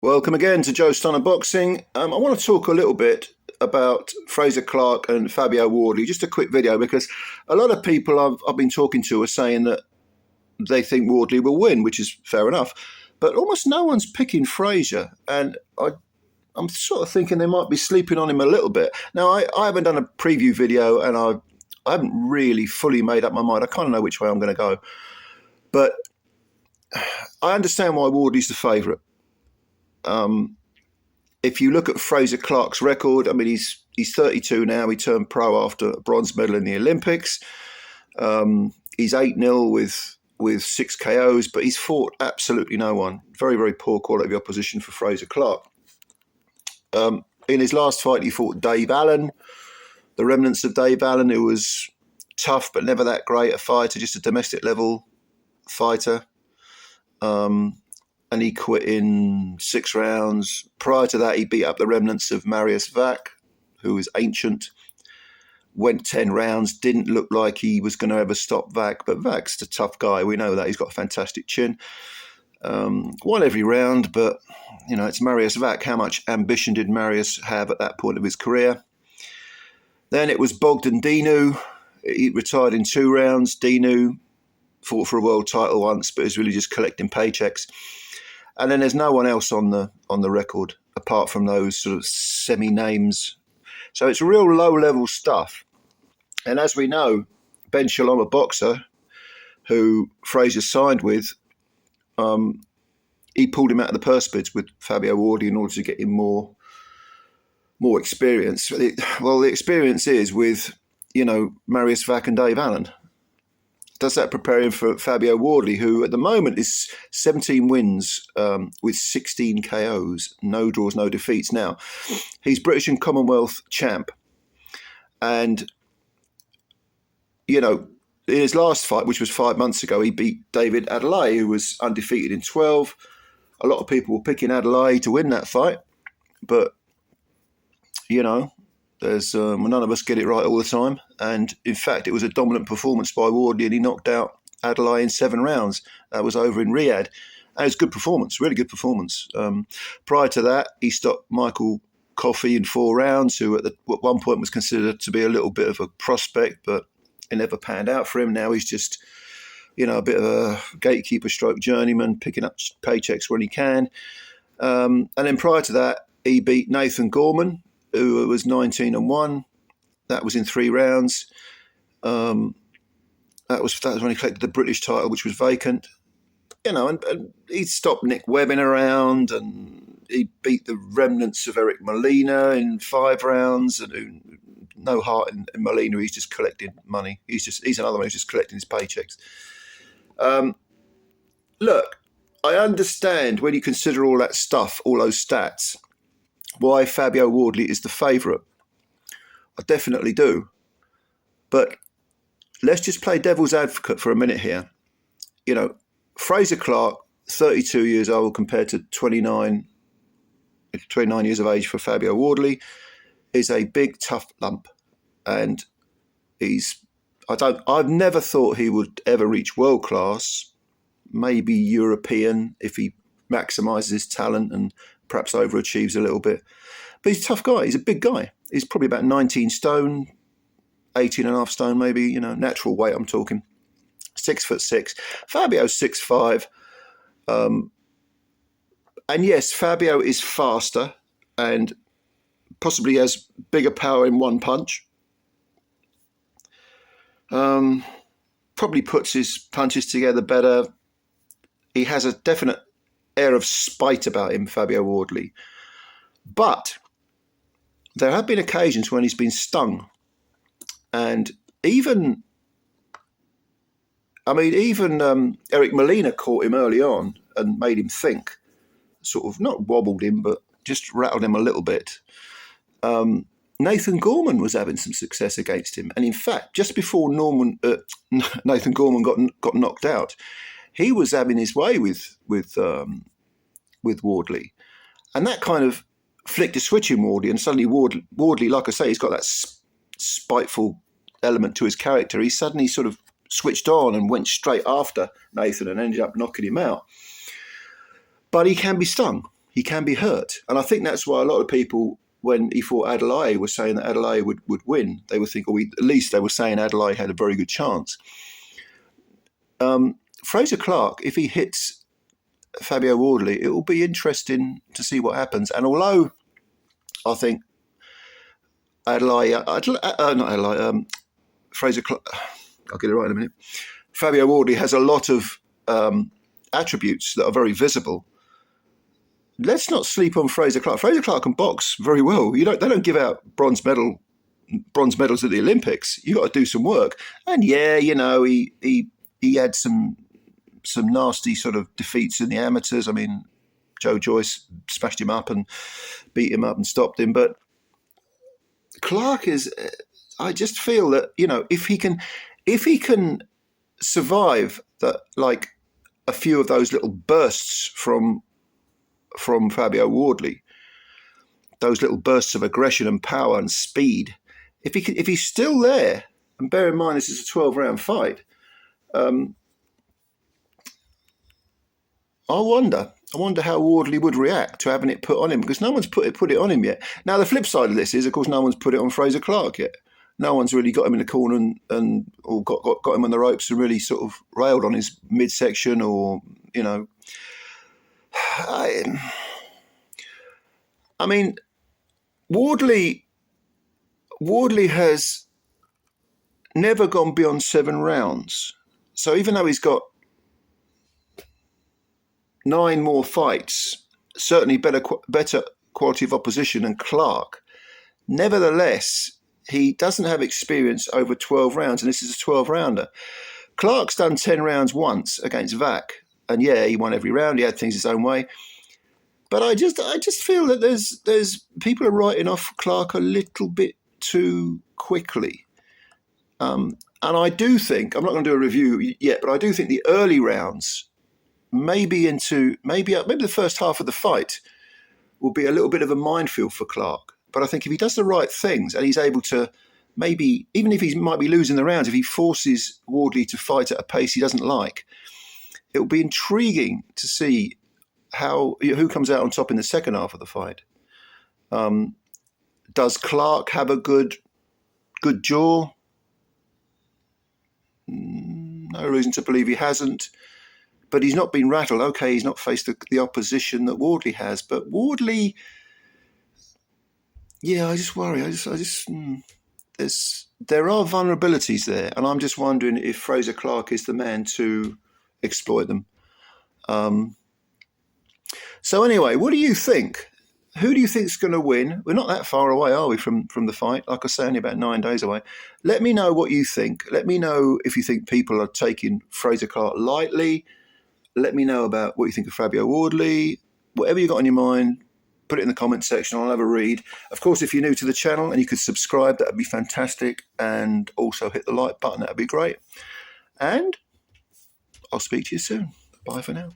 Welcome again to Joe Stunner Boxing. I want to talk a little bit about Frazer Clarke and Fabio Wardley. Just a quick video because a lot of people I've been talking to are saying that they think Wardley will win, which is fair enough. But almost no one's picking Frazer, and I'm sort of thinking they might be sleeping on him a little bit. Now, I haven't done a preview video, and I haven't really fully made up my mind. I kind of know which way I'm going to go. But I understand why Wardley's the favourite. If you look at Frazer Clarke's record, I mean, he's 32 now. He turned pro after a bronze medal in the Olympics. He's 8-0 with 6 KOs, but he's fought absolutely no one. Very, very poor quality of opposition for Frazer Clarke. In his last fight, he fought Dave Allen, the remnants of Dave Allen, who was tough but never that great a fighter, just a domestic level fighter. And he quit in 6 rounds. Prior to that, he beat up the remnants of Marius Vac, who was ancient. Went 10 rounds, didn't look like he was going to ever stop Vac, but Vac's a tough guy. We know that. He's got a fantastic chin. Won every round, but, you know, it's Marius Vac. How much ambition did Marius have at that point of his career? Then it was Bogdan Dinu. He retired in 2 rounds. Dinu fought for a world title once, but is really just collecting paychecks. And then there's no one else on the record apart from those sort of semi-names. So it's real low-level stuff. And as we know, Ben Shalom, a boxer who Frazer signed with, he pulled him out of the purse bids with Fabio Wardley in order to get him more experience. Well, the experience is with, you know, Marius Vac and Dave Allen. Does that prepare him for Fabio Wardley, who at the moment is 17 wins with 16 KOs, no draws, no defeats. Now, he's British and Commonwealth champ. And, you know, in his last fight, which was 5 months ago, he beat David Adelaide, who was undefeated in 12. A lot of people were picking Adelaide to win that fight. But, you know, there's none of us get it right all the time. And in fact, it was a dominant performance by Wardley, and he knocked out Adelaide in 7 rounds. That was over in Riyadh. And it was a good performance, really good performance. Prior to that, he stopped Michael Coffey in 4 rounds, who at one point was considered to be a little bit of a prospect, but it never panned out for him. Now he's just, you know, a bit of a gatekeeper stroke journeyman, picking up paychecks when he can. And then prior to that, he beat Nathan Gorman, who was 19-1. That was in 3 rounds. That was when he collected the British title, which was vacant. You know, and he stopped Nick Webbing around, and he beat the remnants of Eric Molina in 5 rounds. And no heart in Molina. He's just collecting money. He's another one who's just collecting his paychecks. Look, I understand when you consider all that stuff, all those stats, why Fabio Wardley is the favourite. I definitely do. But let's just play devil's advocate for a minute here. You know, Frazer Clarke, 32 years old compared to 29 years of age for Fabio Wardley, is a big, tough lump. And I've never thought he would ever reach world class, maybe European if he maximises his talent and perhaps overachieves a little bit. But he's a tough guy. He's a big guy. He's probably about 19 stone, 18 and a half stone maybe, you know, natural weight I'm talking. 6'6". Fabio's 6'5". And yes, Fabio is faster and possibly has bigger power in one punch. Probably puts his punches together better. He has a definite air of spite about him, Fabio Wardley. But there have been occasions when he's been stung. And even Eric Molina caught him early on and made him think, sort of not wobbled him, but just rattled him a little bit. Nathan Gorman was having some success against him. And in fact, just before Nathan Gorman got knocked out, he was having his way with Wardley. And that kind of flicked a switch in Wardley, and suddenly Wardley, like I say, he's got that spiteful element to his character. He suddenly sort of switched on and went straight after Nathan and ended up knocking him out. But he can be stung. he can be hurt. And I think that's why a lot of people, when he fought Adelaide, were saying that Adelaide would win. They would think, or at least they were saying Adelaide had a very good chance. Fraser Clarke, if he hits Fabio Wardley, it will be interesting to see what happens. And although I think Fraser Clarke, I'll get it right in a minute. Fabio Wardley has a lot of attributes that are very visible. Let's not sleep on Frazer Clarke. Frazer Clarke can box very well. They don't give out bronze medals at the Olympics. You got to do some work. And yeah, he had some nasty sort of defeats in the amateurs. I mean, Joe Joyce smashed him up and beat him up and stopped him. But Clarke is, I just feel that, if he can survive that, like a few of those little bursts from Fabio Wardley, those little bursts of aggression and power and speed, if he's still there, and bear in mind this is a 12-round fight, I wonder how Wardley would react to having it put on him, because no one's put it on him yet. Now, the flip side of this is, of course, no one's put it on Frazer Clarke yet. No one's really got him in the corner or got him on the ropes and really sort of railed on his midsection or, I mean, Wardley has never gone beyond 7 rounds. So even though he's got 9 more fights, certainly better quality of opposition than Clarke, nevertheless, he doesn't have experience over 12 rounds, and this is a 12-rounder. Clarke's done 10 rounds once against Vac, and yeah, he won every round. He had things his own way. But I just feel that there's people are writing off Clarke a little bit too quickly. And I do think, I'm not going to do a review yet, but I do think the early rounds, maybe the first half of the fight, will be a little bit of a minefield for Clarke. But I think if he does the right things and he's able to, maybe, even if he might be losing the rounds, if he forces Wardley to fight at a pace he doesn't like, it will be intriguing to see who comes out on top in the second half of the fight. Does Clarke have a good jaw? No reason to believe he hasn't. But he's not been rattled. Okay, he's not faced the opposition that Wardley has. But Wardley, yeah, I just worry. There are vulnerabilities there, and I'm just wondering if Frazer Clarke is the man to exploit them. So anyway, what do you think? Who do you think is going to win? We're not that far away, are we, from the fight? Like I say, only about 9 days away. Let me know what you think. Let me know if you think people are taking Frazer Clarke lightly. Let me know about what you think of Fabio Wardley. Whatever you got on your mind, put it in the comment section. I'll have a read. Of course, if you're new to the channel and you could subscribe, that would be fantastic. And also hit the like button. That would be great. And I'll speak to you soon. Bye for now.